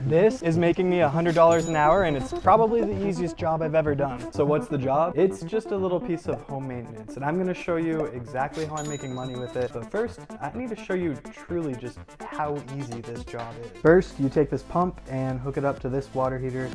This is making me $100 an hour, and it's probably the easiest job I've ever done. So what's the job? It's just a little piece of home maintenance, and I'm gonna show you exactly how I'm making money with it. But first, I need to show you truly just how easy this job is. First, you take this pump and hook it up to this water heater.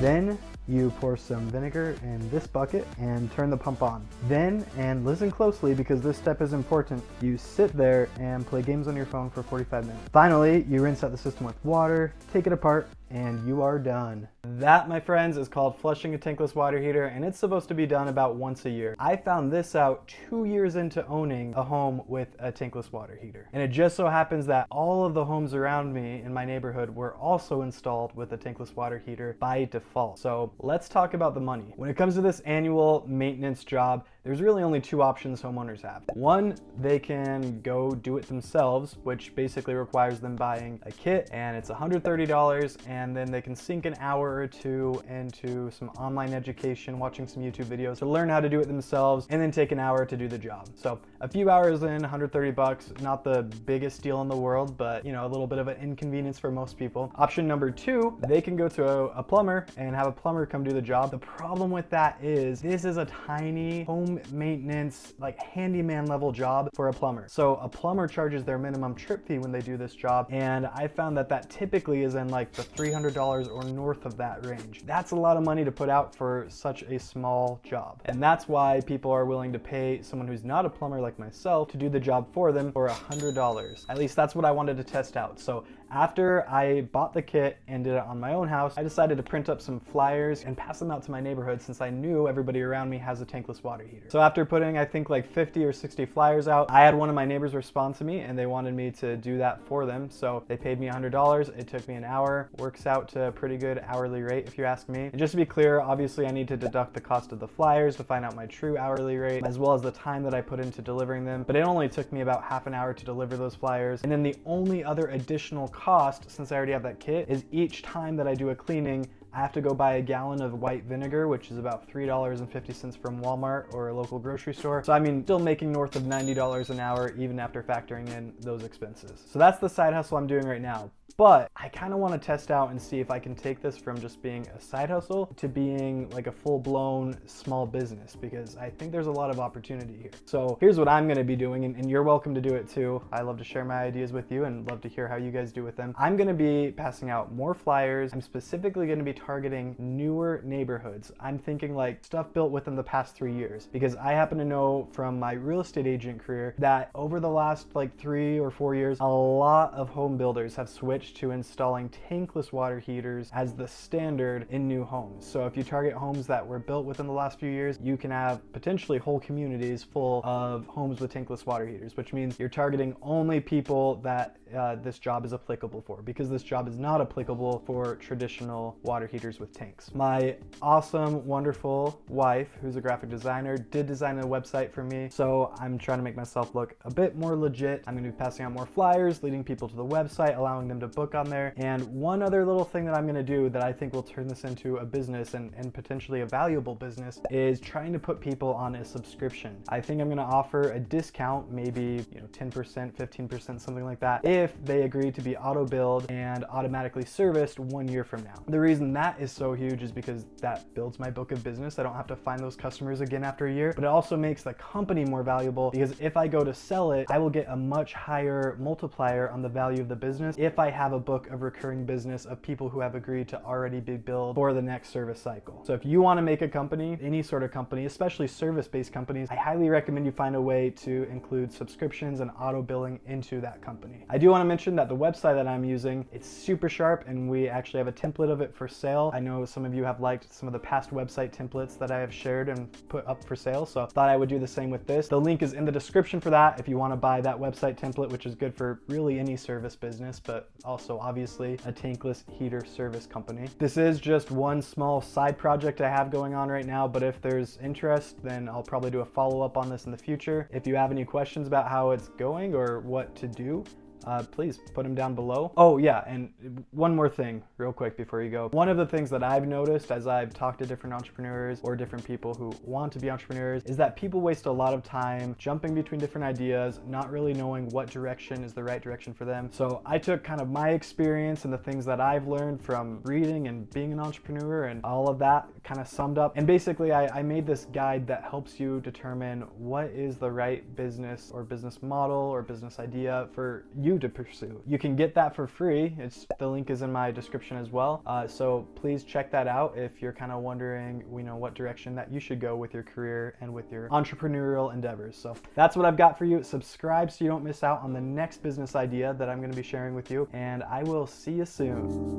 Then you pour some vinegar in this bucket and turn the pump on. Then, and listen closely because this step is important, you sit there and play games on your phone for 45 minutes. Finally, you rinse out the system with water, take it apart, and you are done. That, my friends, is called flushing a tankless water heater, and it's supposed to be done about once a year. I found this out 2 years into owning a home with a tankless water heater. And it just so happens that all of the homes around me in my neighborhood were also installed with a tankless water heater by default. So let's talk about the money. When it comes to this annual maintenance job, there's really only two options homeowners have. One, they can go do it themselves, which basically requires them buying a kit, and it's $130, and then they can sink an hour or two into some online education, watching some YouTube videos to learn how to do it themselves, and then take an hour to do the job. So a few hours in, 130 bucks, not the biggest deal in the world, but you know, a little bit of an inconvenience for most people. Option number two, they can go to a plumber and have a plumber come do the job. The problem with that is this is a tiny home maintenance, like handyman level job for a plumber. So a plumber charges their minimum trip fee when they do this job, and I found that that typically is in like the $300 or north of that range. That's a lot of money to put out for such a small job. And that's why people are willing to pay someone who's not a plumber like myself to do the job for them for $100. At least that's what I wanted to test out. So after I bought the kit and did it on my own house, I decided to print up some flyers and pass them out to my neighborhood since I knew everybody around me has a tankless water heater. So after putting, I think like 50 or 60 flyers out, I had one of my neighbors respond to me and they wanted me to do that for them. So they paid me $100. It took me an hour. Works out to a pretty good hourly rate if you ask me. And just to be clear, obviously I need to deduct the cost of the flyers to find out my true hourly rate, as well as the time that I put into delivering them. But it only took me about half an hour to deliver those flyers. And then the only other additional cost, since I already have that kit, is each time that I do a cleaning, I have to go buy a gallon of white vinegar, which is about $3.50 from Walmart or a local grocery store. So I mean, still making north of $90 an hour even after factoring in those expenses. So that's the side hustle I'm doing right now. But I kind of want to test out and see if I can take this from just being a side hustle to being like a full-blown small business, because I think there's a lot of opportunity here. So here's what I'm going to be doing, and you're welcome to do it too. I love to share my ideas with you and love to hear how you guys do with them. I'm going to be passing out more flyers. I'm specifically going to be targeting newer neighborhoods. I'm thinking like stuff built within the past 3 years, because I happen to know from my real estate agent career that over the last like 3 or 4 years, a lot of home builders have switched to installing tankless water heaters as the standard in new homes. So if you target homes that were built within the last few years, you can have potentially whole communities full of homes with tankless water heaters, which means you're targeting only people that this job is applicable for, because this job is not applicable for traditional water heaters with tanks. My awesome, wonderful wife, who's a graphic designer, did design a website for me, so I'm trying to make myself look a bit more legit. I'm going to be passing out more flyers, leading people to the website, allowing them to book on there. And one other little thing that I'm going to do that I think will turn this into a business and potentially a valuable business is trying to put people on a subscription. I think I'm going to offer a discount, maybe 10%, 15%, something like that, if they agree to be auto billed and automatically serviced 1 year from now. The reason that is so huge is because that builds my book of business. I don't have to find those customers again after a year, but it also makes the company more valuable, because if I go to sell it, I will get a much higher multiplier on the value of the business if I have a book of recurring business of people who have agreed to already be billed for the next service cycle. So if you want to make a company, any sort of company, especially service-based companies, I highly recommend you find a way to include subscriptions and auto billing into that company. I do want to mention that the website that I'm using, it's super sharp, and we actually have a template of it for sale. I know some of you have liked some of the past website templates that I have shared and put up for sale, so I thought I would do the same with this. The link is in the description for that if you want to buy that website template, which is good for really any service business, but also obviously a tankless heater service company. This is just one small side project I have going on right now, but if there's interest, then I'll probably do a follow-up on this in the future. If you have any questions about how it's going or what to do, please put them down below. Oh yeah, and one more thing real quick before you go. One of the things that I've noticed as I've talked to different entrepreneurs or different people who want to be entrepreneurs is that people waste a lot of time jumping between different ideas, not really knowing what direction is the right direction for them. So I took kind of my experience and the things that I've learned from reading and being an entrepreneur and all of that kind of summed up. And basically I made this guide that helps you determine what is the right business or business model or business idea for you to pursue. You can get that for free. The link is in my description as well. So please check that out if you're kind of wondering, what direction that you should go with your career and with your entrepreneurial endeavors. So that's what I've got for you. Subscribe so you don't miss out on the next business idea that I'm going to be sharing with you. And I will see you soon.